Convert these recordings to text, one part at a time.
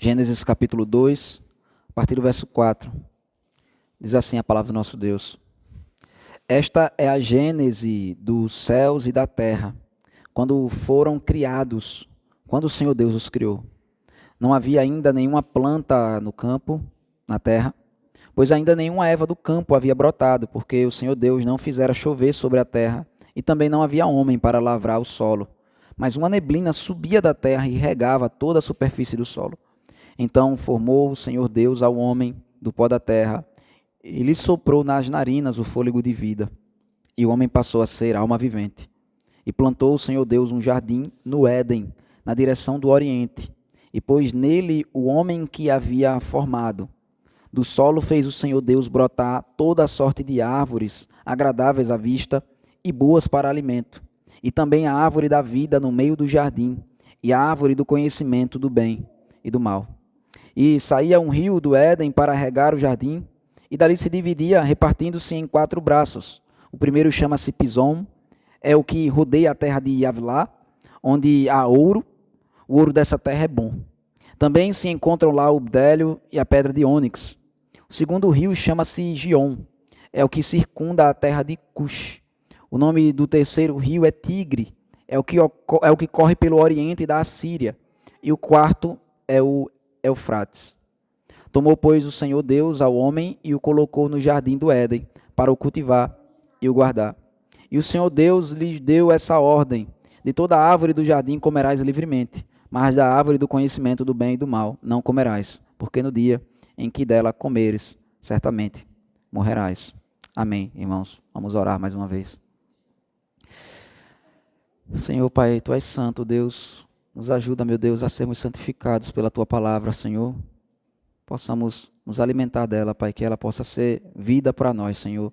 Gênesis capítulo 2, a partir do verso 4. Diz assim a palavra do nosso Deus. Esta é a gênese dos céus e da terra, quando foram criados, quando o Senhor Deus os criou. Não havia ainda nenhuma planta no campo, na terra, pois ainda nenhuma erva do campo havia brotado, porque o Senhor Deus não fizera chover sobre a terra, e também não havia homem para lavrar o solo. Mas uma neblina subia da terra e regava toda a superfície do solo. Então formou o Senhor Deus ao homem do pó da terra, e lhe soprou nas narinas o fôlego de vida, e o homem passou a ser alma vivente. E plantou o Senhor Deus um jardim no Éden, na direção do oriente, e pôs nele o homem que havia formado. Do solo fez o Senhor Deus brotar toda a sorte de árvores, agradáveis à vista e boas para alimento, e também a árvore da vida no meio do jardim, e a árvore do conhecimento do bem e do mal. E saía um rio do Éden para regar o jardim, e dali se dividia, repartindo-se em 4 braços. O primeiro chama-se Pison, é o que rodeia a terra de Havilá, onde há ouro. O ouro dessa terra é bom. Também se encontram lá o bdélio e a pedra de ônix. O segundo rio chama-se Gion, é o que circunda a terra de Cush. O nome do terceiro rio é Tigre, é o que corre pelo oriente da Assíria. E o quarto é o Eufrates. Tomou, pois, o Senhor Deus ao homem e o colocou no jardim do Éden, para o cultivar e o guardar. E o Senhor Deus lhes deu essa ordem: de toda árvore do jardim comerás livremente, mas da árvore do conhecimento do bem e do mal não comerás, porque no dia em que dela comeres, certamente morrerás. Amém, irmãos. Vamos orar mais uma vez. Senhor Pai, Tu és santo, Deus. Nos ajuda, meu Deus, a sermos santificados pela Tua palavra, Senhor. Possamos nos alimentar dela, Pai, que ela possa ser vida para nós, Senhor.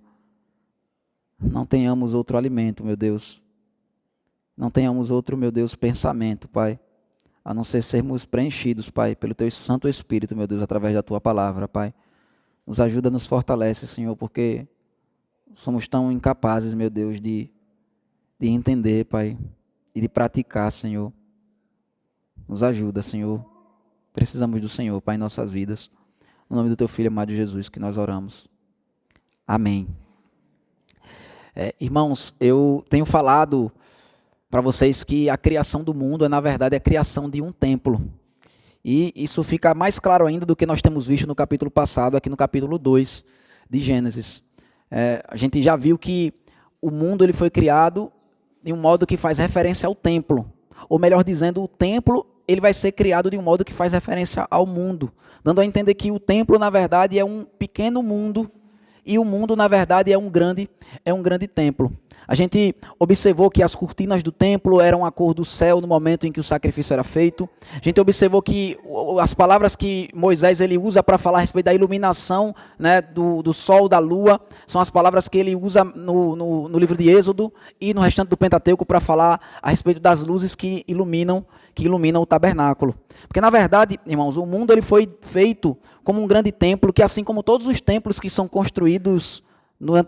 Não tenhamos outro alimento, meu Deus. Não tenhamos outro, meu Deus, pensamento, Pai, a não ser sermos preenchidos, Pai, pelo Teu Santo Espírito, meu Deus, através da Tua palavra, Pai. Nos ajuda, nos fortalece, Senhor, porque somos tão incapazes, meu Deus, de entender, Pai, e de praticar, Senhor. Nos ajuda, Senhor. Precisamos do Senhor, Pai, em nossas vidas. No nome do Teu Filho amado Jesus que nós oramos. Amém. Irmãos, eu tenho falado para vocês que a criação do mundo é, na verdade, a criação de um templo. E isso fica mais claro ainda do que nós temos visto no capítulo passado, aqui no capítulo 2 de Gênesis. A gente já viu que o mundo ele foi criado de um modo que faz referência ao templo. Ou melhor dizendo, o templo ele vai ser criado de um modo que faz referência ao mundo. Dando a entender que o templo, na verdade, é um pequeno mundo e o mundo, na verdade, é um grande templo. A gente observou que as cortinas do templo eram a cor do céu no momento em que o sacrifício era feito. A gente observou que as palavras que Moisés ele usa para falar a respeito da iluminação, né, do sol, da lua, são as palavras que ele usa no livro de Êxodo e no restante do Pentateuco para falar a respeito das luzes que iluminam o tabernáculo. Porque, na verdade, irmãos, o mundo ele foi feito como um grande templo, que assim como todos os templos que são construídos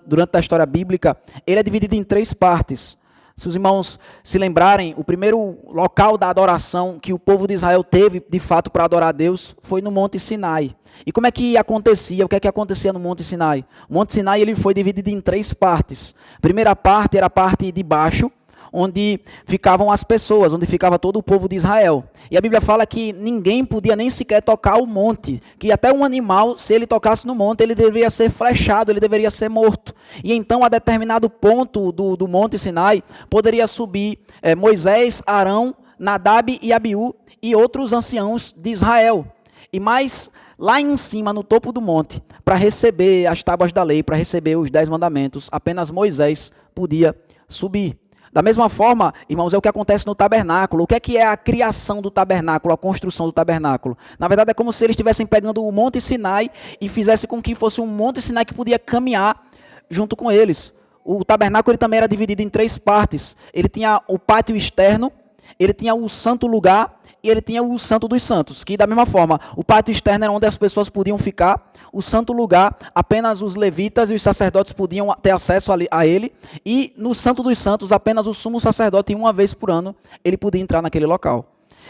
durante a história bíblica, ele é dividido em 3 partes. Se os irmãos se lembrarem, o primeiro local da adoração que o povo de Israel teve, de fato, para adorar a Deus, foi no Monte Sinai. E como é que acontecia? O que é que acontecia no Monte Sinai? O Monte Sinai ele foi dividido em 3 partes. A primeira parte era a parte de baixo, onde ficavam as pessoas, onde ficava todo o povo de Israel. E a Bíblia fala que ninguém podia nem sequer tocar o monte, que até um animal, se ele tocasse no monte, ele deveria ser flechado, ele deveria ser morto. E então, a determinado ponto do Monte Sinai, poderia subir Moisés, Arão, Nadab e Abiú e outros anciãos de Israel. E mais lá em cima, no topo do monte, para receber as tábuas da lei, para receber os 10 mandamentos, apenas Moisés podia subir. Da mesma forma, irmãos, é o que acontece no tabernáculo. O que é a criação do tabernáculo, a construção do tabernáculo? Na verdade, é como se eles estivessem pegando o Monte Sinai e fizesse com que fosse um Monte Sinai que podia caminhar junto com eles. O tabernáculo ele também era dividido em 3 partes. Ele tinha o pátio externo, ele tinha o santo lugar e ele tinha o Santo dos Santos, que da mesma forma, o pátio externo era onde as pessoas podiam ficar, o santo lugar, apenas os levitas e os sacerdotes podiam ter acesso a ele, e no Santo dos Santos, apenas o sumo sacerdote, uma vez por ano, ele podia entrar naquele local.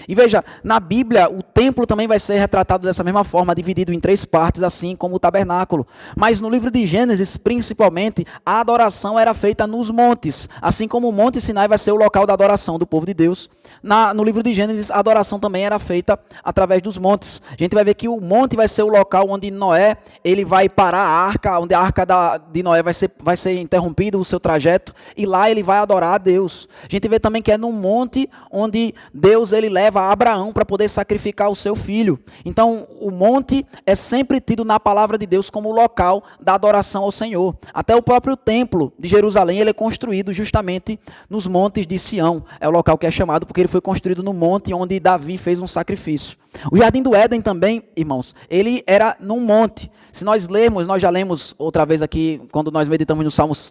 E veja, na Bíblia, o templo também vai ser retratado dessa mesma forma, dividido em 3 partes, assim como o tabernáculo. Mas no livro de Gênesis, principalmente, a adoração era feita nos montes, assim como o Monte Sinai vai ser o local da adoração do povo de Deus. No livro de Gênesis, a adoração também era feita através dos montes. A gente vai ver que o monte vai ser o local onde Noé, ele vai parar a arca, onde a arca de Noé vai ser interrompido o seu trajeto, e lá ele vai adorar a Deus. A gente vê também que é no monte onde Deus ele leva Abraão para poder sacrificar o seu filho. Então, o monte é sempre tido na palavra de Deus como o local da adoração ao Senhor. Até o próprio templo de Jerusalém, ele é construído justamente nos montes de Sião. É o local que é chamado porque ele foi construído no monte onde Davi fez um sacrifício. O Jardim do Éden também, irmãos, ele era num monte. Se nós lermos, nós já lemos outra vez aqui, quando nós meditamos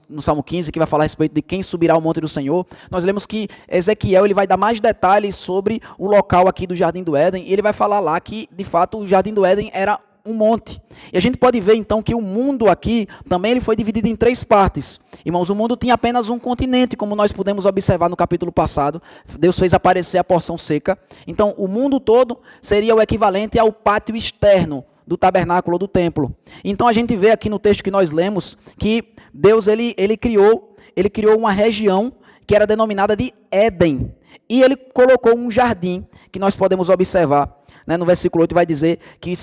no Salmo 15, que vai falar a respeito de quem subirá ao monte do Senhor, nós lemos que Ezequiel ele vai dar mais detalhes sobre o local aqui do Jardim do Éden, e ele vai falar lá que, de fato, o Jardim do Éden era um monte. E a gente pode ver então que o mundo aqui também ele foi dividido em 3 partes. Irmãos, o mundo tinha apenas um continente, como nós pudemos observar no capítulo passado. Deus fez aparecer a porção seca. Então, o mundo todo seria o equivalente ao pátio externo do tabernáculo ou do templo. Então, a gente vê aqui no texto que nós lemos que Deus ele criou uma região que era denominada de Éden. E ele colocou um jardim que nós podemos observar. No versículo 8 vai dizer que o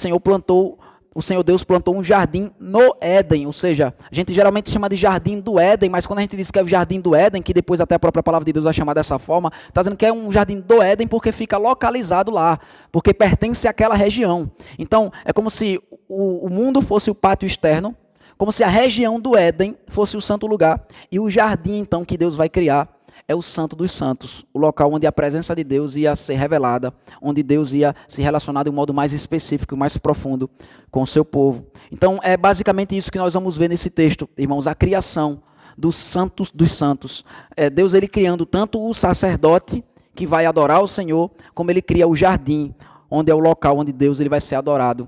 Senhor Deus plantou um jardim no Éden, ou seja, a gente geralmente chama de jardim do Éden, mas quando a gente diz que é o jardim do Éden, que depois até a própria palavra de Deus vai chamar dessa forma, está dizendo que é um jardim do Éden porque fica localizado lá, porque pertence àquela região. Então, é como se o mundo fosse o pátio externo, como se a região do Éden fosse o santo lugar, e o jardim, então, que Deus vai criar, é o Santo dos Santos, o local onde a presença de Deus ia ser revelada, onde Deus ia se relacionar de um modo mais específico, mais profundo com o seu povo. Então, é basicamente isso que nós vamos ver nesse texto, irmãos, a criação dos santos dos santos. Deus ele criando tanto o sacerdote, que vai adorar o Senhor, como ele cria o jardim, onde é o local onde Deus ele vai ser adorado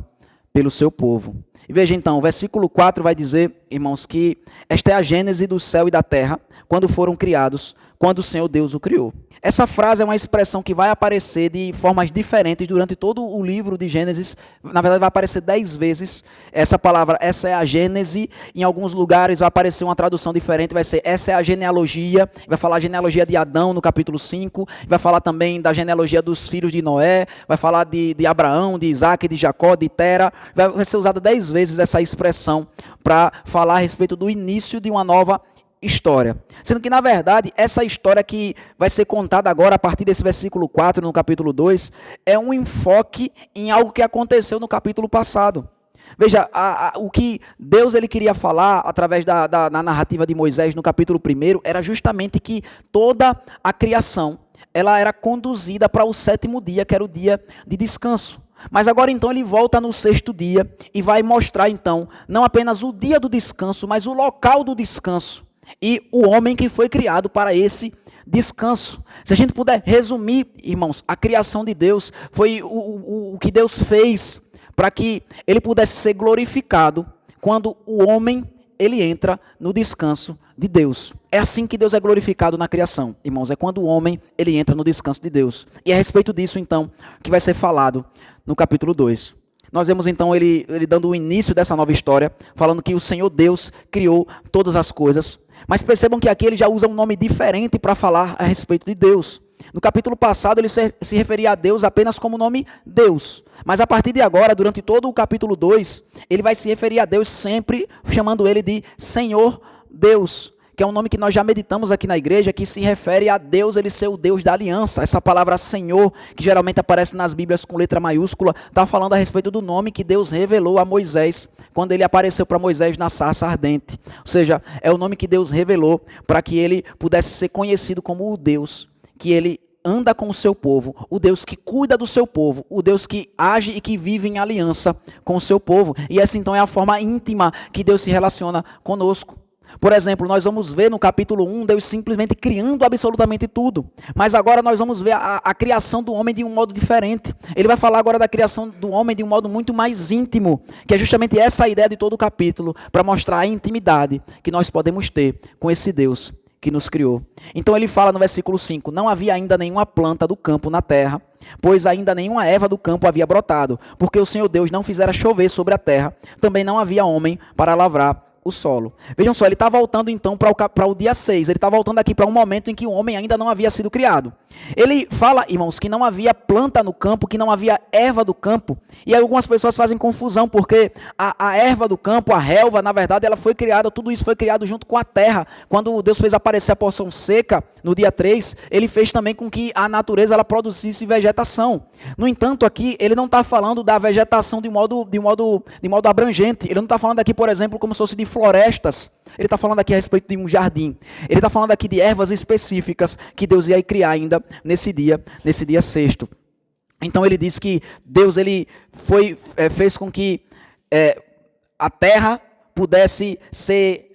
pelo seu povo. E veja então, o versículo 4 vai dizer, irmãos, que esta é a gênese do céu e da terra, quando foram criados, quando o Senhor Deus o criou. Essa frase é uma expressão que vai aparecer de formas diferentes durante todo o livro de Gênesis. Na verdade, vai aparecer 10 vezes essa palavra, essa é a Gênese. Em alguns lugares vai aparecer uma tradução diferente, vai ser essa é a genealogia. Vai falar a genealogia de Adão no capítulo 5. Vai falar também da genealogia dos filhos de Noé. Vai falar de Abraão, de Isaac, de Jacó, de Tera. Vai ser usada 10 vezes essa expressão para falar a respeito do início de uma nova história. Sendo que, na verdade, essa história que vai ser contada agora a partir desse versículo 4 no capítulo 2 é um enfoque em algo que aconteceu no capítulo passado. Veja, o que Deus ele queria falar através da narrativa de Moisés no capítulo 1 era justamente que toda a criação ela era conduzida para o 7º dia, que era o dia de descanso. Mas agora então ele volta no 6º dia e vai mostrar então não apenas o dia do descanso, mas o local do descanso. E o homem que foi criado para esse descanso. Se a gente puder resumir, irmãos, a criação de Deus foi o que Deus fez para que ele pudesse ser glorificado quando o homem ele entra no descanso de Deus. É assim que Deus é glorificado na criação, irmãos, é quando o homem ele entra no descanso de Deus. E é a respeito disso então que vai ser falado no capítulo 2. Nós vemos então ele dando o início dessa nova história, falando que o Senhor Deus criou todas as coisas. Mas percebam que aqui ele já usa um nome diferente para falar a respeito de Deus. No capítulo passado ele se referia a Deus apenas como o nome Deus. Mas a partir de agora, durante todo o capítulo 2, ele vai se referir a Deus sempre chamando ele de Senhor Deus, que é um nome que nós já meditamos aqui na igreja, que se refere a Deus, ele ser o Deus da aliança. Essa palavra Senhor, que geralmente aparece nas Bíblias com letra maiúscula, está falando a respeito do nome que Deus revelou a Moisés, quando ele apareceu para Moisés na sarça ardente. Ou seja, é o nome que Deus revelou para que ele pudesse ser conhecido como o Deus, que ele anda com o seu povo, o Deus que cuida do seu povo, o Deus que age e que vive em aliança com o seu povo. E essa então é a forma íntima que Deus se relaciona conosco. Por exemplo, nós vamos ver no capítulo 1, Deus simplesmente criando absolutamente tudo. Mas agora nós vamos ver a criação do homem de um modo diferente. Ele vai falar agora da criação do homem de um modo muito mais íntimo, que é justamente essa a ideia de todo o capítulo, para mostrar a intimidade que nós podemos ter com esse Deus que nos criou. Então ele fala no versículo 5, não havia ainda nenhuma planta do campo na terra, pois ainda nenhuma erva do campo havia brotado, porque o Senhor Deus não fizera chover sobre a terra, também não havia homem para lavrar o solo. Vejam só, ele está voltando então para o dia 6, ele está voltando aqui para um momento em que o homem ainda não havia sido criado. Ele fala, irmãos, que não havia planta no campo, que não havia erva do campo, e algumas pessoas fazem confusão, porque a erva do campo, a relva, na verdade, ela foi criada, tudo isso foi criado junto com a terra. Quando Deus fez aparecer a porção seca, no dia 3, ele fez também com que a natureza ela produzisse vegetação. No entanto, aqui, ele não está falando da vegetação de modo abrangente, ele não está falando aqui, por exemplo, como se fosse de florestas. Ele está falando aqui a respeito de um jardim. Ele está falando aqui de ervas específicas que Deus ia criar ainda nesse dia 6º. Então ele diz que Deus fez com que a terra pudesse ser,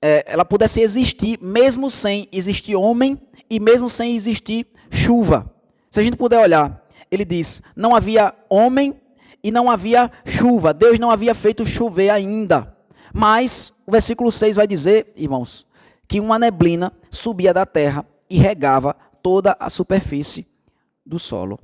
ela pudesse existir mesmo sem existir homem e mesmo sem existir chuva. Se a gente puder olhar, ele diz, não havia homem e não havia chuva. Deus não havia feito chover ainda. Mas o versículo 6 vai dizer, irmãos, que uma neblina subia da terra e regava toda a superfície do solo.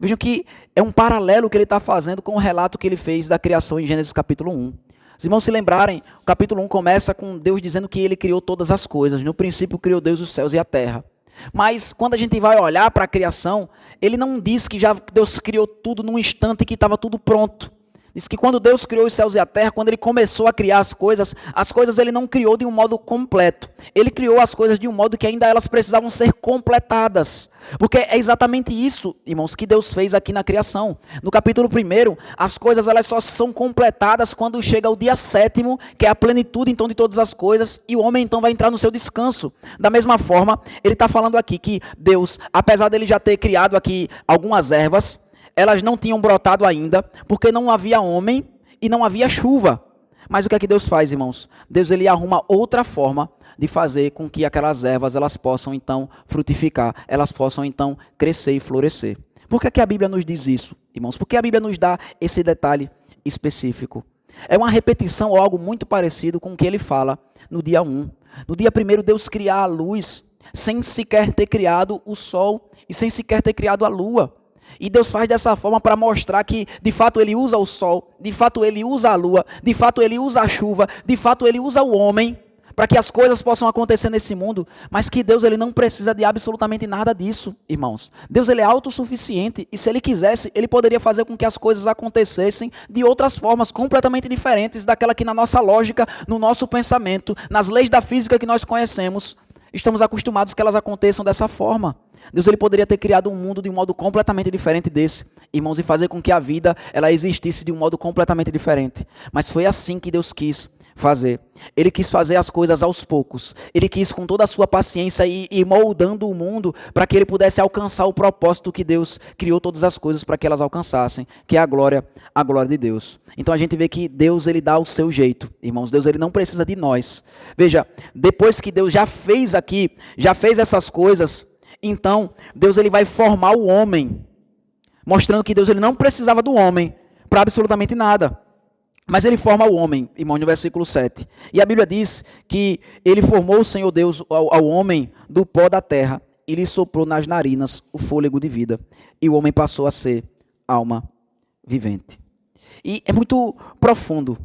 Vejam que é um paralelo que ele está fazendo com o relato que ele fez da criação em Gênesis capítulo 1. Os irmãos se lembrarem, o capítulo 1 começa com Deus dizendo que ele criou todas as coisas. No princípio criou Deus os céus e a terra. Mas quando a gente vai olhar para a criação, ele não diz que já Deus criou tudo num instante que estava tudo pronto. Diz que quando Deus criou os céus e a terra, quando ele começou a criar as coisas ele não criou de um modo completo. Ele criou as coisas de um modo que ainda elas precisavam ser completadas. Porque é exatamente isso, irmãos, que Deus fez aqui na criação. No capítulo 1, as coisas elas só são completadas quando chega o dia 7º, que é a plenitude então de todas as coisas, e o homem então vai entrar no seu descanso. Da mesma forma, ele está falando aqui que Deus, apesar dele já ter criado aqui algumas ervas, elas não tinham brotado ainda, porque não havia homem e não havia chuva. Mas o que é que Deus faz, irmãos? Deus ele arruma outra forma de fazer com que aquelas ervas elas possam então frutificar, elas possam então crescer e florescer. Por que a Bíblia nos diz isso, irmãos? Porque a Bíblia nos dá esse detalhe específico. É uma repetição ou algo muito parecido com o que ele fala no dia 1. No dia 1, Deus cria a luz, sem sequer ter criado o sol e sem sequer ter criado a lua. E Deus faz dessa forma para mostrar que, de fato, ele usa o sol, de fato, ele usa a lua, de fato, ele usa a chuva, de fato, ele usa o homem, para que as coisas possam acontecer nesse mundo, mas que Deus ele não precisa de absolutamente nada disso, irmãos. Deus ele é autossuficiente, e se ele quisesse, ele poderia fazer com que as coisas acontecessem de outras formas, completamente diferentes daquela que na nossa lógica, no nosso pensamento, nas leis da física que nós conhecemos, estamos acostumados que elas aconteçam dessa forma. Deus ele poderia ter criado um mundo de um modo completamente diferente desse, irmãos, e fazer com que a vida ela existisse de um modo completamente diferente. Mas foi assim que Deus quis fazer. Ele quis fazer as coisas aos poucos. Ele quis com toda a sua paciência ir moldando o mundo para que ele pudesse alcançar o propósito que Deus criou todas as coisas para que elas alcançassem, que é a glória de Deus. Então a gente vê que Deus ele dá o seu jeito, irmãos. Deus ele não precisa de nós. Veja, depois que Deus já fez essas coisas, então Deus ele vai formar o homem, mostrando que Deus ele não precisava do homem para absolutamente nada. Mas ele forma o homem, irmão, no versículo 7. E a Bíblia diz que ele formou o Senhor Deus ao homem do pó da terra e lhe soprou nas narinas o fôlego de vida. E o homem passou a ser alma vivente. E é muito profundo.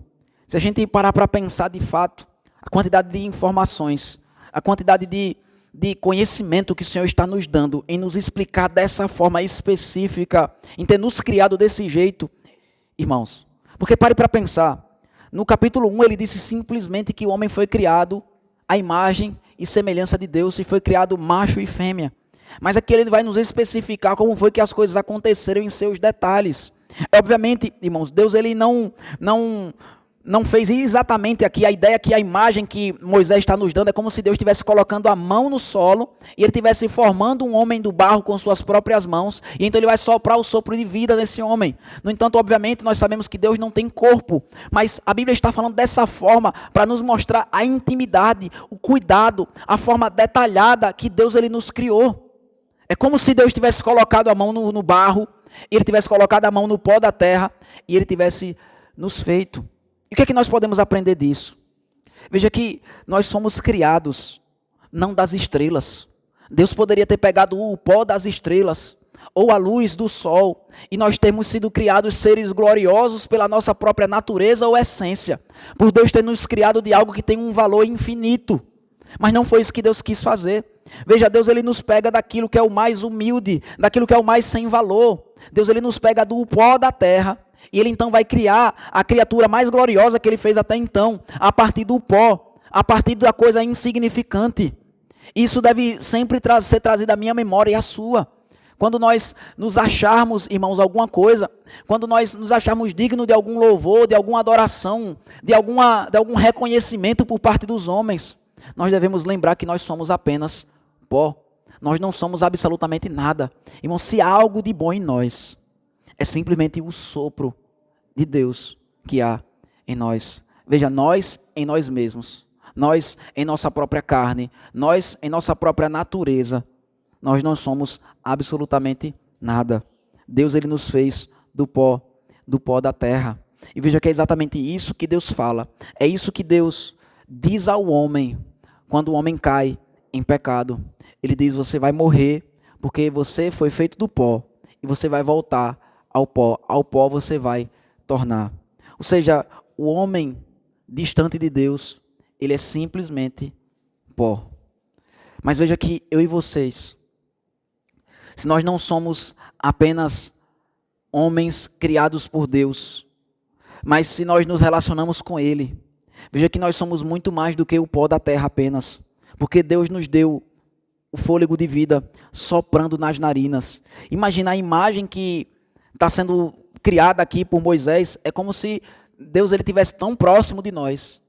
Se a gente parar para pensar de fato, a quantidade de informações, a quantidade de conhecimento que o Senhor está nos dando, em nos explicar dessa forma específica, em ter nos criado desse jeito, irmãos. Porque pare para pensar, no capítulo 1 ele disse simplesmente que o homem foi criado à imagem e semelhança de Deus e foi criado macho e fêmea. Mas aqui ele vai nos especificar como foi que as coisas aconteceram em seus detalhes. Obviamente, irmãos, Deus ele não fez exatamente aqui a ideia que a imagem que Moisés está nos dando é como se Deus estivesse colocando a mão no solo e ele estivesse formando um homem do barro com suas próprias mãos e então ele vai soprar o sopro de vida nesse homem. No entanto, obviamente, nós sabemos que Deus não tem corpo, mas a Bíblia está falando dessa forma para nos mostrar a intimidade, o cuidado, a forma detalhada que Deus ele nos criou. É como se Deus tivesse colocado a mão no barro, ele tivesse colocado a mão no pó da terra e ele tivesse nos feito. E o que é que nós podemos aprender disso? Veja que nós somos criados não das estrelas. Deus poderia ter pegado o pó das estrelas ou a luz do sol, e nós temos sido criados seres gloriosos pela nossa própria natureza ou essência, por Deus ter nos criado de algo que tem um valor infinito. Mas não foi isso que Deus quis fazer. Veja, Deus ele nos pega daquilo que é o mais humilde, daquilo que é o mais sem valor. Deus ele nos pega do pó da terra, e ele então vai criar a criatura mais gloriosa que ele fez até então, a partir do pó, a partir da coisa insignificante. Isso deve sempre ser trazido à minha memória e à sua. Quando nós nos acharmos, irmãos, alguma coisa, quando nós nos acharmos dignos de algum louvor, de alguma adoração, de algum reconhecimento por parte dos homens, nós devemos lembrar que nós somos apenas pó. Nós não somos absolutamente nada. Irmão, se há algo de bom em nós, é simplesmente o sopro de Deus que há em nós. Veja, nós em nós mesmos, nós em nossa própria carne, nós em nossa própria natureza, nós não somos absolutamente nada. Deus ele nos fez do pó da terra. E veja que é exatamente isso que Deus fala. É isso que Deus diz ao homem quando o homem cai em pecado. Ele diz: você vai morrer porque você foi feito do pó e você vai voltar ao pó você vai tornar. Ou seja, o homem distante de Deus, ele é simplesmente pó. Mas veja que eu e vocês, se nós não somos apenas homens criados por Deus, mas se nós nos relacionamos com Ele, veja que nós somos muito mais do que o pó da terra apenas, porque Deus nos deu o fôlego de vida soprando nas narinas. Imagina a imagem que está sendo criada aqui por Moisés, é como se Deus ele estivesse tão próximo de nós,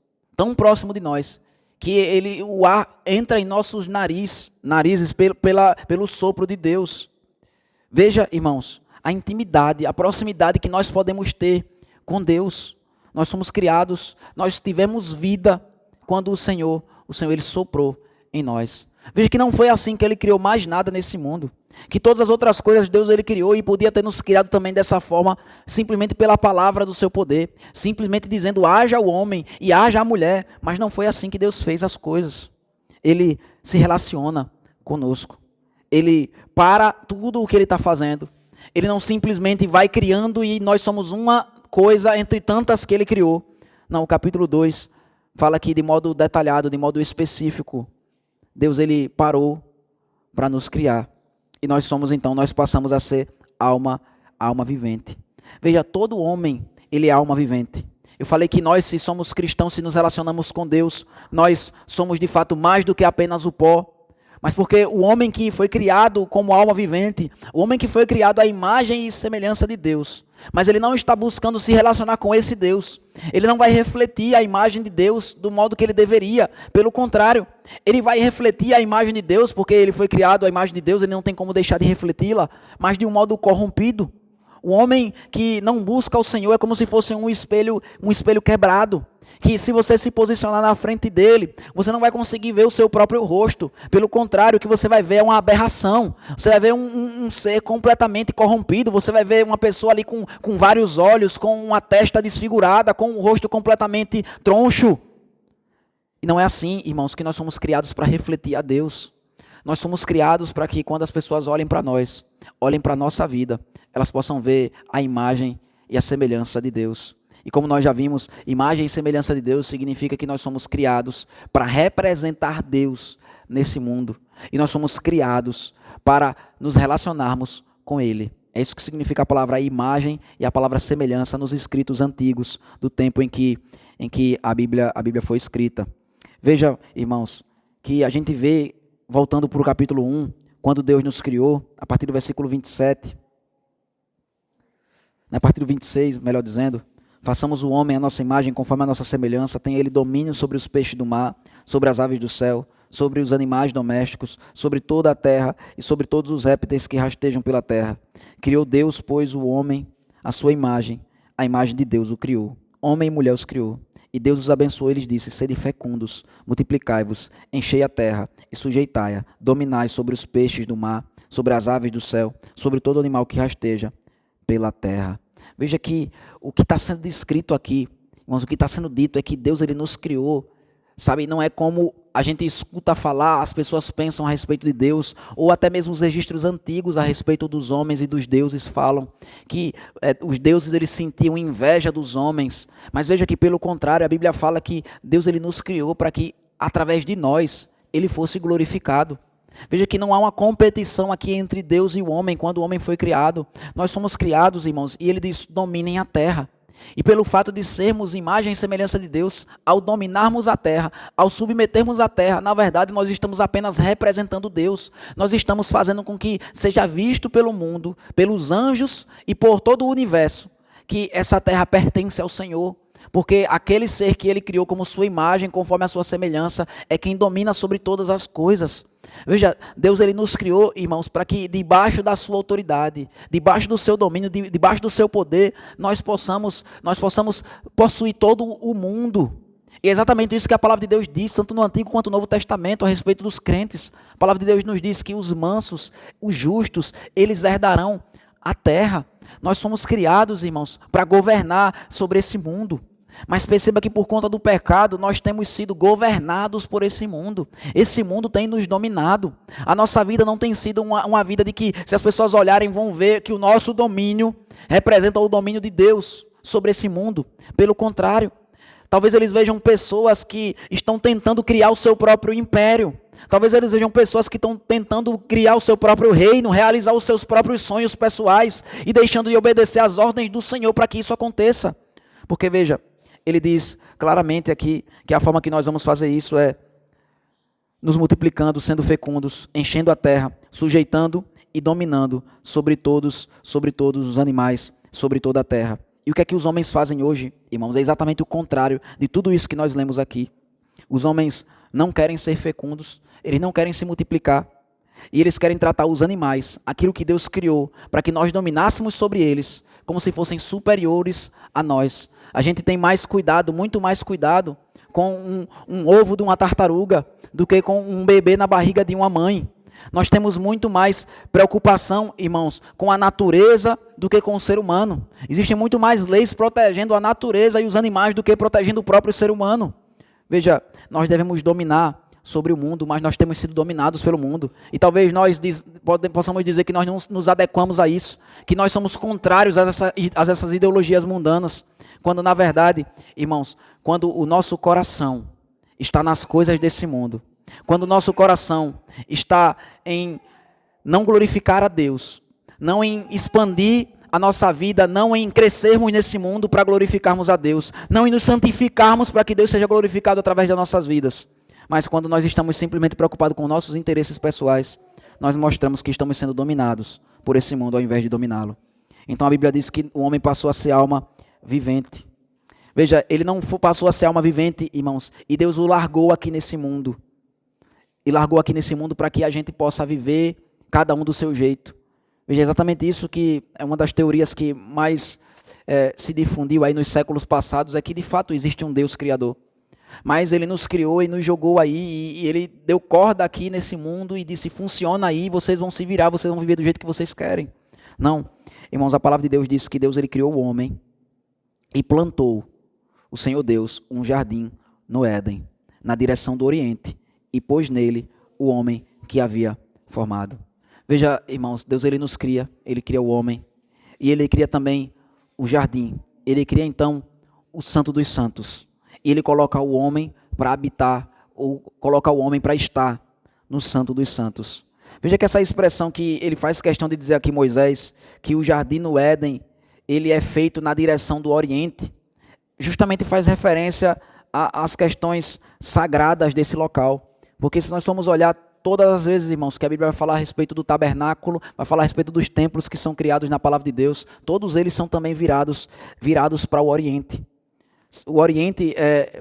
que o ar entra em nossos narizes pelo sopro de Deus. Veja, irmãos, a intimidade, a proximidade que nós podemos ter com Deus. Nós somos criados, nós tivemos vida quando o Senhor ele soprou em nós. Veja que não foi assim que ele criou mais nada nesse mundo. Que todas as outras coisas Deus ele criou e podia ter nos criado também dessa forma, simplesmente pela palavra do seu poder, simplesmente dizendo haja o homem e haja a mulher, mas não foi assim que Deus fez as coisas. Ele se relaciona conosco, ele para tudo o que ele está fazendo, ele não simplesmente vai criando e nós somos uma coisa entre tantas que ele criou. Não, o capítulo 2 fala aqui de modo detalhado, de modo específico, Deus ele parou para nos criar. E nós passamos a ser alma vivente. Veja, todo homem, ele é alma vivente. Eu falei que nós, se somos cristãos, se nos relacionamos com Deus, nós somos de fato mais do que apenas o pó. Mas porque o homem que foi criado como alma vivente, o homem que foi criado à imagem e semelhança de Deus, mas ele não está buscando se relacionar com esse Deus. Ele não vai refletir a imagem de Deus do modo que ele deveria. Pelo contrário, ele vai refletir a imagem de Deus, porque ele foi criado à imagem de Deus, ele não tem como deixar de refleti-la, mas de um modo corrompido. O homem que não busca o Senhor é como se fosse um espelho quebrado, que se você se posicionar na frente dele, você não vai conseguir ver o seu próprio rosto. Pelo contrário, o que você vai ver é uma aberração. Você vai ver um ser completamente corrompido, você vai ver uma pessoa ali com vários olhos, com uma testa desfigurada, com um rosto completamente troncho. E não é assim, irmãos, que nós somos criados para refletir a Deus. Nós somos criados para que quando as pessoas olhem para nós, olhem para a nossa vida, elas possam ver a imagem e a semelhança de Deus. E como nós já vimos, imagem e semelhança de Deus significa que nós somos criados para representar Deus nesse mundo. E nós somos criados para nos relacionarmos com Ele. É isso que significa a palavra imagem e a palavra semelhança nos escritos antigos, do tempo em que a Bíblia foi escrita. Veja, irmãos, que a gente vê, voltando para o capítulo 1, quando Deus nos criou, a partir do versículo 27, a partir do 26, melhor dizendo, façamos o homem à nossa imagem, conforme a nossa semelhança, tenha ele domínio sobre os peixes do mar, sobre as aves do céu, sobre os animais domésticos, sobre toda a terra e sobre todos os répteis que rastejam pela terra. Criou Deus, pois, o homem, à sua imagem, a imagem de Deus o criou. Homem e mulher os criou. E Deus os abençoou e lhes disse: sede fecundos, multiplicai-vos, enchei a terra e sujeitai-a, dominai sobre os peixes do mar, sobre as aves do céu, sobre todo animal que rasteja pela terra. Veja que o que está sendo descrito aqui, irmãos, o que está sendo dito é que Deus ele nos criou, sabe, não é como a gente escuta falar, as pessoas pensam a respeito de Deus, ou até mesmo os registros antigos a respeito dos homens e dos deuses falam que os deuses eles sentiam inveja dos homens. Mas veja que pelo contrário, a Bíblia fala que Deus ele nos criou para que através de nós ele fosse glorificado. Veja que não há uma competição aqui entre Deus e o homem quando o homem foi criado. Nós somos criados, irmãos, e ele diz, dominem a terra. E pelo fato de sermos imagem e semelhança de Deus, ao dominarmos a terra, ao submetermos a terra, na verdade nós estamos apenas representando Deus. Nós estamos fazendo com que seja visto pelo mundo, pelos anjos e por todo o universo, que essa terra pertence ao Senhor. Porque aquele ser que ele criou como sua imagem, conforme a sua semelhança, é quem domina sobre todas as coisas. Veja, Deus ele nos criou, irmãos, para que debaixo da sua autoridade, debaixo do seu domínio, debaixo do seu poder, nós possamos possuir todo o mundo. E é exatamente isso que a palavra de Deus diz, tanto no Antigo quanto no Novo Testamento, a respeito dos crentes. A palavra de Deus nos diz que os mansos, os justos, eles herdarão a terra. Nós somos criados, irmãos, para governar sobre esse mundo. Mas perceba que por conta do pecado, nós temos sido governados por esse mundo. Esse mundo tem nos dominado. A nossa vida não tem sido uma vida de que, se as pessoas olharem, vão ver que o nosso domínio representa o domínio de Deus sobre esse mundo. Pelo contrário, talvez eles vejam pessoas que estão tentando criar o seu próprio império. Talvez eles vejam pessoas que estão tentando criar o seu próprio reino, realizar os seus próprios sonhos pessoais e deixando de obedecer às ordens do Senhor para que isso aconteça. Porque veja, ele diz claramente aqui que a forma que nós vamos fazer isso é nos multiplicando, sendo fecundos, enchendo a terra, sujeitando e dominando sobre todos os animais, sobre toda a terra. E o que é que os homens fazem hoje, irmãos? É exatamente o contrário de tudo isso que nós lemos aqui. Os homens não querem ser fecundos, eles não querem se multiplicar, e eles querem tratar os animais, aquilo que Deus criou, para que nós dominássemos sobre eles, como se fossem superiores a nós. A gente tem mais cuidado, muito mais cuidado com um ovo de uma tartaruga do que com um bebê na barriga de uma mãe. Nós temos muito mais preocupação, irmãos, com a natureza do que com o ser humano. Existem muito mais leis protegendo a natureza e os animais do que protegendo o próprio ser humano. Veja, nós devemos dominar sobre o mundo, mas nós temos sido dominados pelo mundo. E talvez nós possamos dizer que nós não nos adequamos a isso, que nós somos contrários a essas ideologias mundanas. Quando na verdade, irmãos, quando o nosso coração está nas coisas desse mundo, quando o nosso coração está em não glorificar a Deus, não em expandir a nossa vida, não em crescermos nesse mundo para glorificarmos a Deus, não em nos santificarmos para que Deus seja glorificado através das nossas vidas, mas quando nós estamos simplesmente preocupados com nossos interesses pessoais, nós mostramos que estamos sendo dominados por esse mundo ao invés de dominá-lo. Então a Bíblia diz que o homem passou a ser alma vivente. Veja, ele não passou a ser alma vivente, irmãos, e Deus o largou aqui nesse mundo. E largou aqui nesse mundo para que a gente possa viver cada um do seu jeito. Veja, exatamente isso que é uma das teorias que mais se difundiu aí nos séculos passados, é que de fato existe um Deus criador. Mas ele nos criou e nos jogou aí, e ele deu corda aqui nesse mundo e disse, funciona aí, vocês vão se virar, vocês vão viver do jeito que vocês querem. Não, irmãos, a palavra de Deus diz que Deus ele criou o homem e plantou o Senhor Deus um jardim no Éden, na direção do Oriente, e pôs nele o homem que havia formado. Veja, irmãos, Deus ele nos cria, ele cria o homem, e ele cria também o jardim. Ele cria então o Santo dos Santos, e ele coloca o homem para habitar, ou coloca o homem para estar no Santo dos Santos. Veja que essa expressão que ele faz questão de dizer aqui, Moisés, que o jardim no Éden, ele é feito na direção do Oriente, justamente faz referência às questões sagradas desse local. Porque se nós formos olhar todas as vezes, irmãos, que a Bíblia vai falar a respeito do tabernáculo, vai falar a respeito dos templos que são criados na palavra de Deus, todos eles são também virados para o Oriente. O Oriente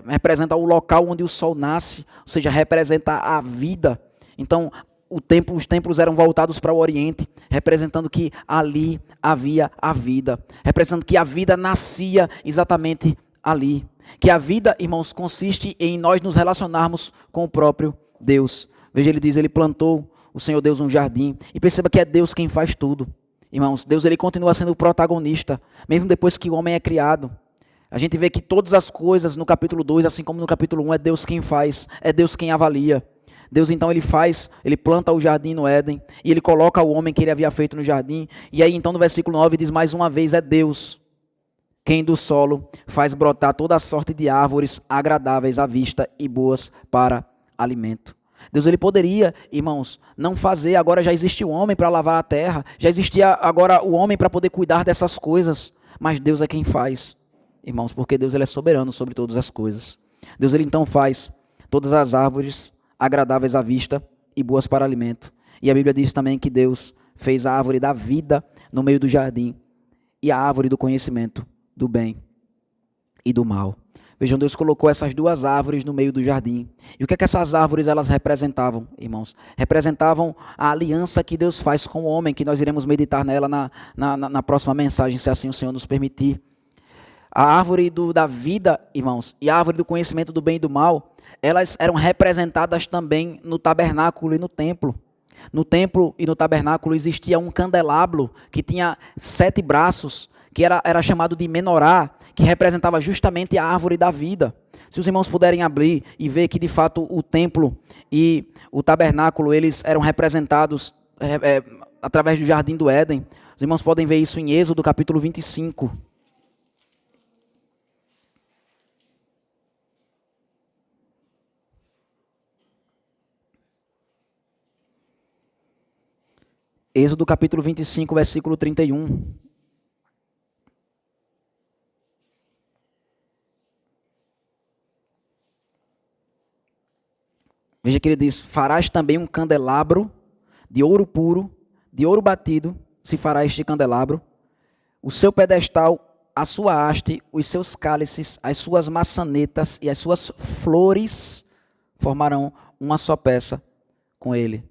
representa o local onde o sol nasce, ou seja, representa a vida. Então, os templos eram voltados para o Oriente, representando que ali havia a vida, representando que a vida nascia exatamente ali. Que a vida, irmãos, consiste em nós nos relacionarmos com o próprio Deus. Veja, ele diz, ele plantou o Senhor Deus um jardim, e perceba que é Deus quem faz tudo. Irmãos, Deus ele continua sendo o protagonista, mesmo depois que o homem é criado. A gente vê que todas as coisas no capítulo 2, assim como no capítulo 1, é Deus quem faz, é Deus quem avalia. Deus então ele planta o jardim no Éden, e ele coloca o homem que ele havia feito no jardim, e aí então no versículo 9 diz mais uma vez, é Deus quem do solo faz brotar toda a sorte de árvores agradáveis à vista e boas para alimento. Deus ele poderia, irmãos, não fazer, agora já existe o homem para lavar a terra, já existia agora o homem para poder cuidar dessas coisas, mas Deus é quem faz, irmãos, porque Deus ele é soberano sobre todas as coisas. Deus ele então faz todas as árvores agradáveis à vista e boas para alimento. E a Bíblia diz também que Deus fez a árvore da vida no meio do jardim e a árvore do conhecimento do bem e do mal. Vejam, Deus colocou essas duas árvores no meio do jardim. E o que é que essas árvores elas representavam, irmãos? Representavam a aliança que Deus faz com o homem, que nós iremos meditar nela na próxima mensagem, se assim o Senhor nos permitir. A árvore da vida, irmãos, e a árvore do conhecimento do bem e do mal, elas eram representadas também no tabernáculo e no templo. No templo e no tabernáculo existia um candelabro que tinha 7 braços, que era chamado de menorá, que representava justamente a árvore da vida. Se os irmãos puderem abrir e ver que de fato o templo e o tabernáculo eles eram representados através do jardim do Éden, os irmãos podem ver isso em Êxodo capítulo 25. Êxodo capítulo 25, versículo 31. Veja que ele diz, farás também um candelabro de ouro puro, de ouro batido, se fará este candelabro, o seu pedestal, a sua haste, os seus cálices, as suas maçanetas e as suas flores formarão uma só peça com ele.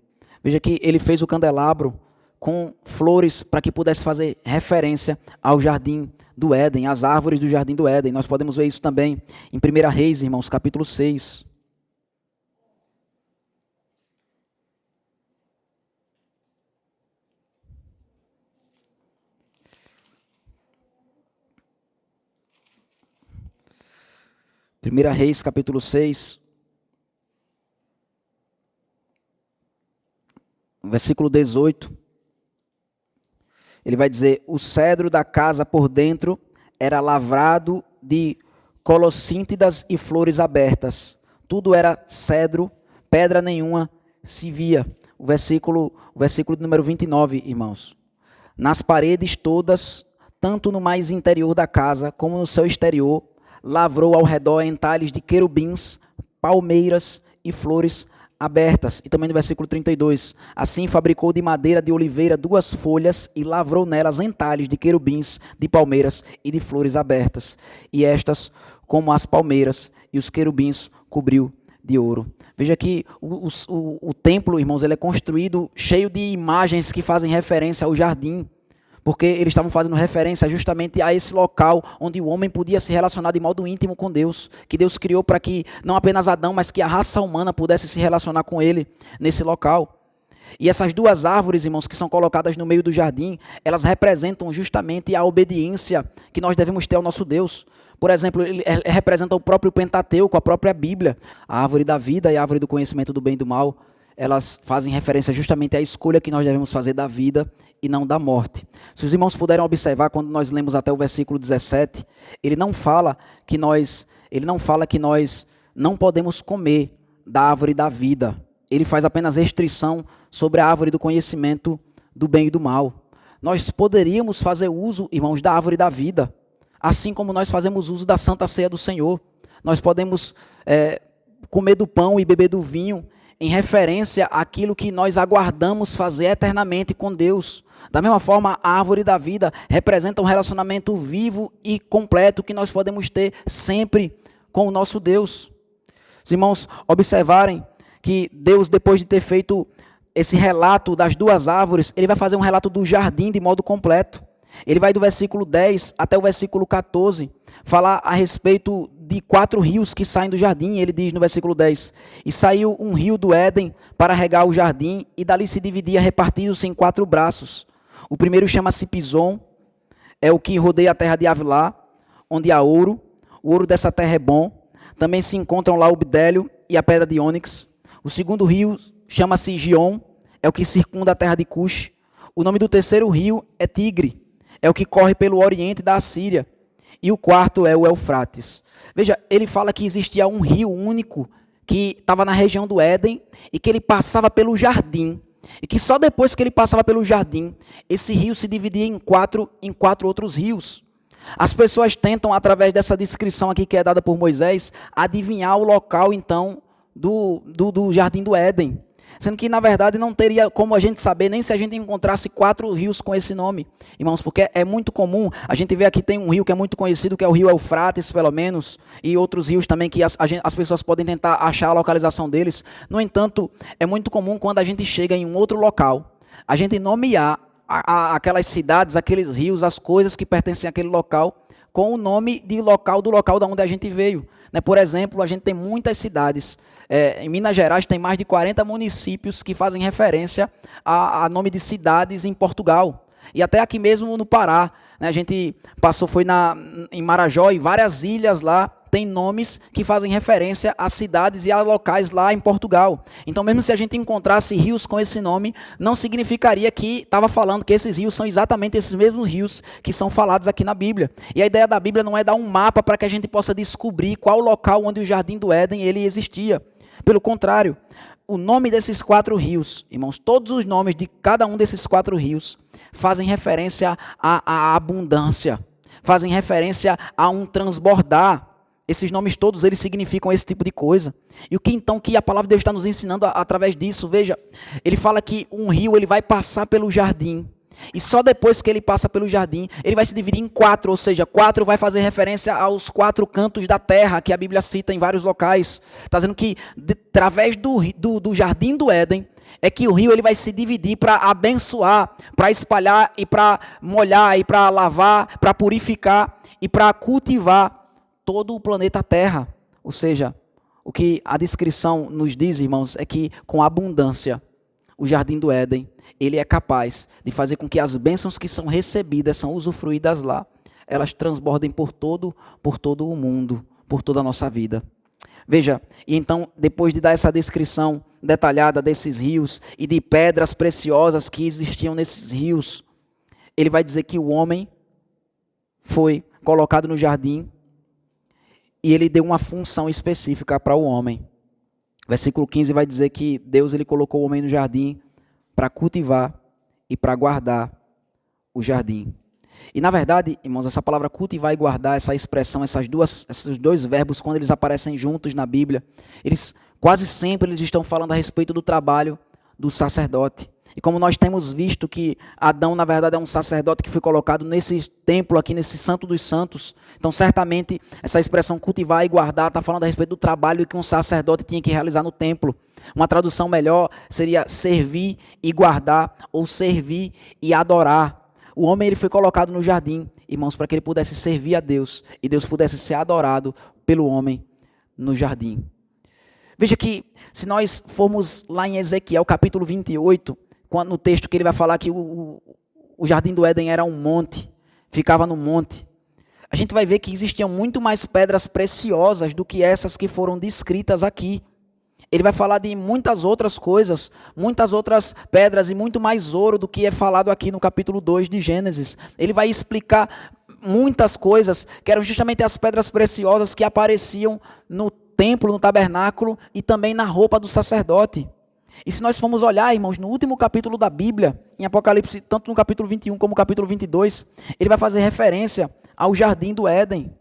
Veja que ele fez o candelabro com flores para que pudesse fazer referência ao jardim do Éden, às árvores do jardim do Éden. Nós podemos ver isso também em 1 Reis, irmãos, capítulo 6. Primeira Reis, capítulo 6, versículo 18, ele vai dizer, o cedro da casa por dentro era lavrado de colossíntidas e flores abertas, tudo era cedro, pedra nenhuma se via. O versículo número 29, irmãos, nas paredes todas, tanto no mais interior da casa, como no seu exterior, lavrou ao redor entalhes de querubins, palmeiras e flores abertas. E também no versículo 32, assim fabricou de madeira de oliveira 2 folhas e lavrou nelas entalhes de querubins, de palmeiras e de flores abertas. E estas, como as palmeiras e os querubins, cobriu de ouro. Veja que o templo, irmãos, ele é construído cheio de imagens que fazem referência ao jardim, porque eles estavam fazendo referência justamente a esse local onde o homem podia se relacionar de modo íntimo com Deus, que Deus criou para que não apenas Adão, mas que a raça humana pudesse se relacionar com ele nesse local. E essas 2 árvores, irmãos, que são colocadas no meio do jardim, elas representam justamente a obediência que nós devemos ter ao nosso Deus. Por exemplo, ele representa o próprio Pentateuco, a própria Bíblia. A árvore da vida e a árvore do conhecimento do bem e do mal, elas fazem referência justamente à escolha que nós devemos fazer da vida e não da morte. Se os irmãos puderem observar, quando nós lemos até o versículo 17, ele não fala que nós não podemos comer da árvore da vida. Ele faz apenas restrição sobre a árvore do conhecimento do bem e do mal. Nós poderíamos fazer uso, irmãos, da árvore da vida, assim como nós fazemos uso da Santa Ceia do Senhor. Nós podemos comer do pão e beber do vinho em referência àquilo que nós aguardamos fazer eternamente com Deus. Da mesma forma, a árvore da vida representa um relacionamento vivo e completo que nós podemos ter sempre com o nosso Deus. Os irmãos observarem que Deus, depois de ter feito esse relato das 2 árvores, ele vai fazer um relato do jardim de modo completo. Ele vai do versículo 10 até o versículo 14, falar a respeito de 4 rios que saem do jardim. Ele diz no versículo 10, e saiu um rio do Éden para regar o jardim, e dali se dividia, repartindo-se em 4 braços. O primeiro chama-se Pison, é o que rodeia a terra de Avilá, onde há ouro. o ouro dessa terra é bom. Também se encontram lá o bidélio e a pedra de ônix. O segundo rio chama-se Gion, é o que circunda a terra de Cush. O nome do terceiro rio é Tigre, é o que corre pelo oriente da Assíria. E o quarto é o Eufrates. Veja, ele fala que existia um rio único que estava na região do Éden e que ele passava pelo jardim. E que só depois que ele passava pelo jardim, esse rio se dividia em quatro outros rios. As pessoas tentam, através dessa descrição aqui que é dada por Moisés, adivinhar o local, então, do jardim do Éden. Sendo que, na verdade, não teria como a gente saber, nem se a gente encontrasse 4 rios com esse nome. Irmãos, porque é muito comum, a gente vê aqui tem um rio que é muito conhecido, que é o rio Eufrates, pelo menos, e outros rios também que as pessoas podem tentar achar a localização deles. No entanto, é muito comum quando a gente chega em um outro local, a gente nomear aquelas cidades, aqueles rios, as coisas que pertencem àquele local, com o nome do local da onde a gente veio. Por exemplo, a gente tem muitas cidades. Em Minas Gerais tem mais de 40 municípios que fazem referência a nome de cidades em Portugal. E até aqui mesmo no Pará. A gente foi em Marajó e várias ilhas lá tem nomes que fazem referência a cidades e a locais lá em Portugal. Então, mesmo se a gente encontrasse rios com esse nome, não significaria que estava falando que esses rios são exatamente esses mesmos rios que são falados aqui na Bíblia. E a ideia da Bíblia não é dar um mapa para que a gente possa descobrir qual local onde o Jardim do Éden ele existia. Pelo contrário, o nome desses 4 rios, irmãos, todos os nomes de cada um desses 4 rios fazem referência à abundância, fazem referência a um transbordar. Esses nomes todos, eles significam esse tipo de coisa. E o que então que a palavra de Deus está nos ensinando através disso? Veja, ele fala que um rio ele vai passar pelo jardim. E só depois que ele passa pelo jardim, ele vai se dividir em 4, ou seja, 4 vai fazer referência aos 4 cantos da terra, que a Bíblia cita em vários locais. Está dizendo que, através do jardim do Éden, é que o rio ele vai se dividir para abençoar, para espalhar e para molhar, e para lavar, para purificar e para cultivar todo o planeta Terra. Ou seja, o que a descrição nos diz, irmãos, é que com abundância, o Jardim do Éden, ele é capaz de fazer com que as bênçãos que são recebidas, são usufruídas lá, elas transbordem por todo o mundo, por toda a nossa vida. Veja, e então, depois de dar essa descrição detalhada desses rios e de pedras preciosas que existiam nesses rios, ele vai dizer que o homem foi colocado no jardim e ele deu uma função específica para o homem. Versículo 15 vai dizer que Deus ele colocou o homem no jardim para cultivar e para guardar o jardim. E na verdade, irmãos, essa palavra cultivar e guardar, essa expressão, esses 2 verbos, quando eles aparecem juntos na Bíblia, eles quase sempre eles estão falando a respeito do trabalho do sacerdote. E como nós temos visto que Adão, na verdade, é um sacerdote que foi colocado nesse templo aqui, nesse Santo dos Santos. Então, certamente, essa expressão cultivar e guardar está falando a respeito do trabalho que um sacerdote tinha que realizar no templo. Uma tradução melhor seria servir e guardar, ou servir e adorar. O homem ele foi colocado no jardim, irmãos, para que ele pudesse servir a Deus e Deus pudesse ser adorado pelo homem no jardim. Veja que, se nós formos lá em Ezequiel, capítulo 28, no texto que ele vai falar que o Jardim do Éden era um monte, ficava no monte, a gente vai ver que existiam muito mais pedras preciosas do que essas que foram descritas aqui. Ele vai falar de muitas outras coisas, muitas outras pedras e muito mais ouro do que é falado aqui no capítulo 2 de Gênesis. Ele vai explicar muitas coisas que eram justamente as pedras preciosas que apareciam no templo, no tabernáculo e também na roupa do sacerdote. E se nós formos olhar, irmãos, no último capítulo da Bíblia, em Apocalipse, tanto no capítulo 21 como no capítulo 22, ele vai fazer referência ao Jardim do Éden.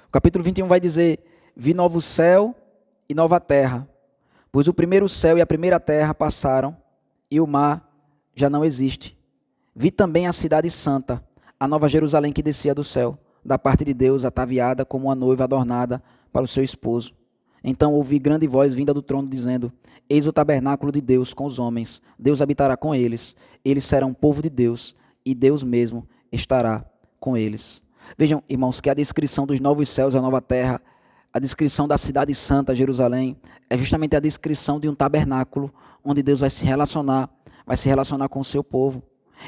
O capítulo 21 vai dizer: vi novo céu e nova terra, pois o primeiro céu e a primeira terra passaram, e o mar já não existe. Vi também a cidade santa, a nova Jerusalém que descia do céu, da parte de Deus, ataviada como uma noiva adornada para o seu esposo. Então ouvi grande voz vinda do trono dizendo: eis o tabernáculo de Deus com os homens, Deus habitará com eles, eles serão povo de Deus, e Deus mesmo estará com eles. Vejam, irmãos, que a descrição dos novos céus e a nova terra a descrição da cidade santa, Jerusalém, é justamente a descrição de um tabernáculo, onde Deus vai se relacionar com o seu povo.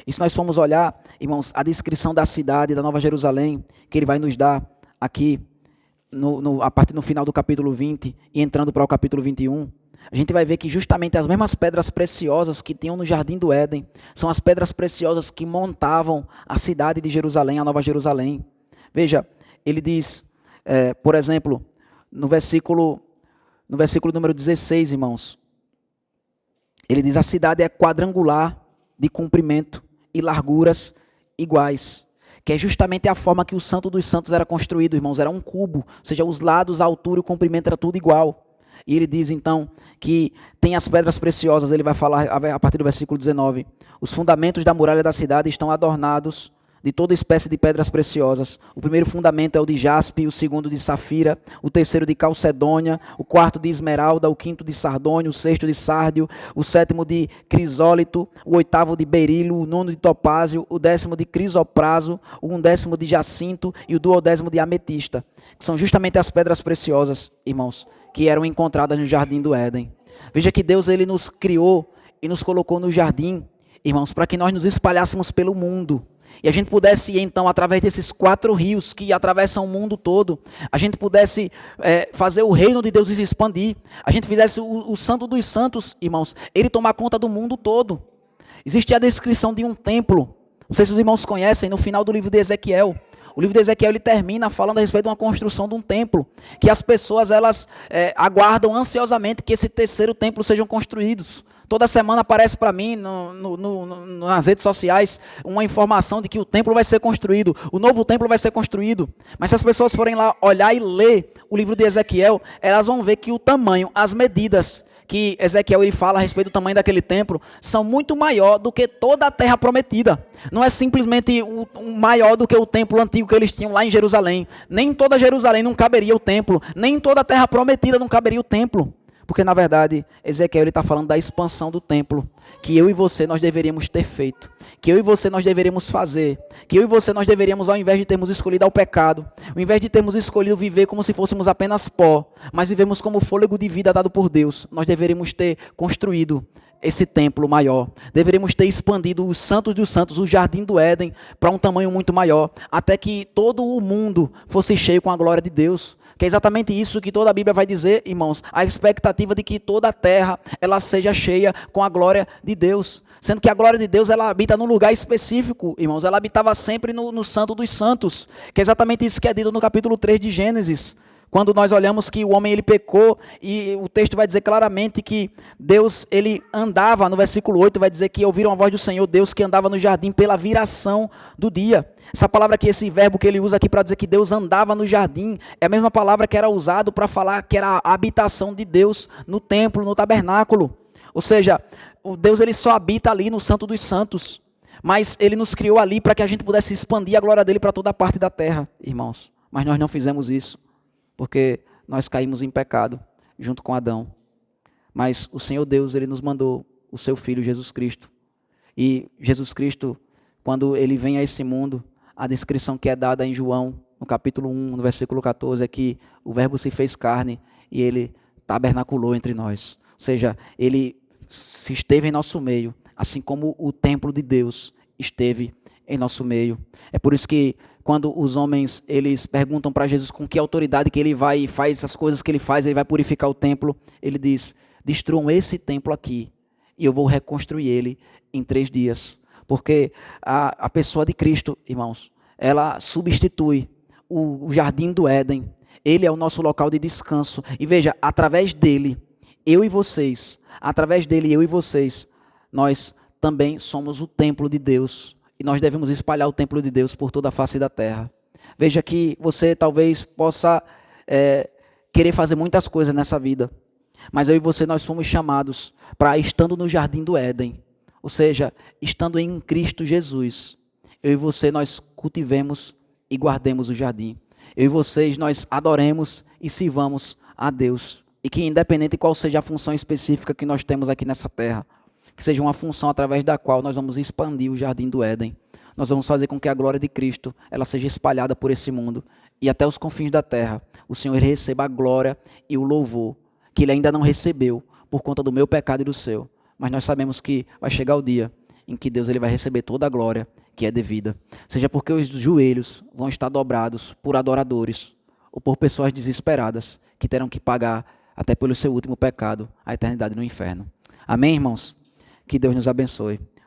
E se nós formos olhar, irmãos, a descrição da cidade, da Nova Jerusalém, que ele vai nos dar aqui, a partir do final do capítulo 20 e entrando para o capítulo 21, a gente vai ver que justamente as mesmas pedras preciosas que tinham no Jardim do Éden, são as pedras preciosas que montavam a cidade de Jerusalém, a Nova Jerusalém. Veja, ele diz, por exemplo, no versículo número 16, irmãos, ele diz: a cidade é quadrangular de comprimento e larguras iguais, que é justamente a forma que o Santo dos Santos era construído, irmãos, era um cubo, ou seja, os lados, a altura e o comprimento era tudo igual. E ele diz então que tem as pedras preciosas, ele vai falar a partir do versículo 19, os fundamentos da muralha da cidade estão adornados de toda espécie de pedras preciosas. O primeiro fundamento é o de jaspe, o segundo de safira, o terceiro de calcedônia, o quarto de esmeralda, o quinto de sardônio, o sexto de sárdio, o sétimo de crisólito, o oitavo de berilo, o nono de topázio, o décimo de crisopraso, o undécimo de jacinto e o duodécimo de ametista, que são justamente as pedras preciosas, irmãos, que eram encontradas no Jardim do Éden. Veja que Deus, ele nos criou e nos colocou no jardim, irmãos, para que nós nos espalhássemos pelo mundo. E a gente pudesse, então, através desses 4 rios que atravessam o mundo todo, a gente pudesse fazer o reino de Deus se expandir. A gente fizesse o Santo dos Santos, irmãos, ele tomar conta do mundo todo. Existe a descrição de um templo. Não sei se os irmãos conhecem, no final do livro de Ezequiel. O livro de Ezequiel, ele termina falando a respeito de uma construção de um templo, que as pessoas, elas aguardam ansiosamente que esse terceiro templo sejam construídos. Toda semana aparece para mim nas redes sociais uma informação de que o templo vai ser construído, o novo templo vai ser construído. Mas se as pessoas forem lá olhar e ler o livro de Ezequiel, elas vão ver que o tamanho, as medidas que Ezequiel ele fala a respeito do tamanho daquele templo, são muito maior do que toda a terra prometida. Não é simplesmente maior do que o templo antigo que eles tinham lá em Jerusalém. Nem em toda Jerusalém não caberia o templo, nem em toda a terra prometida não caberia o templo. Porque, na verdade, Ezequiel está falando da expansão do templo, que eu e você nós deveríamos ter feito, que eu e você nós deveríamos fazer, que eu e você nós deveríamos, ao invés de termos escolhido ao pecado, ao invés de termos escolhido viver como se fôssemos apenas pó, mas vivemos como fôlego de vida dado por Deus, nós deveríamos ter construído esse templo maior, deveríamos ter expandido os santos dos santos, o Jardim do Éden, para um tamanho muito maior, até que todo o mundo fosse cheio com a glória de Deus. Que é exatamente isso que toda a Bíblia vai dizer, irmãos, a expectativa de que toda a terra, ela seja cheia com a glória de Deus, sendo que a glória de Deus, ela habita num lugar específico, irmãos, ela habitava sempre no Santo dos Santos, que é exatamente isso que é dito no capítulo 3 de Gênesis, quando nós olhamos que o homem ele pecou, e o texto vai dizer claramente que Deus ele andava, no versículo 8 vai dizer que ouviram a voz do Senhor Deus que andava no jardim pela viração do dia. Essa palavra aqui, esse verbo que ele usa aqui para dizer que Deus andava no jardim, é a mesma palavra que era usado para falar que era a habitação de Deus no templo, no tabernáculo. Ou seja, o Deus ele só habita ali no Santo dos Santos, mas ele nos criou ali para que a gente pudesse expandir a glória dele para toda a parte da terra, irmãos. Mas nós não fizemos isso, porque nós caímos em pecado junto com Adão. Mas o Senhor Deus, ele nos mandou o seu Filho Jesus Cristo. E Jesus Cristo, quando ele vem a esse mundo, a descrição que é dada em João, no capítulo 1, no versículo 14, é que o verbo se fez carne e ele tabernaculou entre nós. Ou seja, ele esteve em nosso meio, assim como o templo de Deus esteve em nosso meio. É por isso que quando os homens eles perguntam para Jesus com que autoridade que ele vai e faz essas coisas que ele faz, ele vai purificar o templo, ele diz: destruam esse templo aqui e eu vou reconstruir ele em 3 dias. Porque a pessoa de Cristo, irmãos, ela substitui o Jardim do Éden. Ele é o nosso local de descanso. E veja, através dele, eu e vocês, nós também somos o templo de Deus. E nós devemos espalhar o templo de Deus por toda a face da terra. Veja que você talvez possa querer fazer muitas coisas nessa vida. Mas eu e você, nós fomos chamados para, estando no Jardim do Éden, ou seja, estando em Cristo Jesus, eu e você, nós cultivemos e guardemos o jardim. Eu e vocês, nós adoremos e sirvamos a Deus. E que independente qual seja a função específica que nós temos aqui nessa terra, que seja uma função através da qual nós vamos expandir o Jardim do Éden. Nós vamos fazer com que a glória de Cristo ela seja espalhada por esse mundo e até os confins da terra, o Senhor ele receba a glória e o louvor, que ele ainda não recebeu por conta do meu pecado e do seu. Mas nós sabemos que vai chegar o dia em que Deus ele vai receber toda a glória que é devida. Seja porque os joelhos vão estar dobrados por adoradores ou por pessoas desesperadas que terão que pagar até pelo seu último pecado a eternidade no inferno. Amém, irmãos? Que Deus nos abençoe.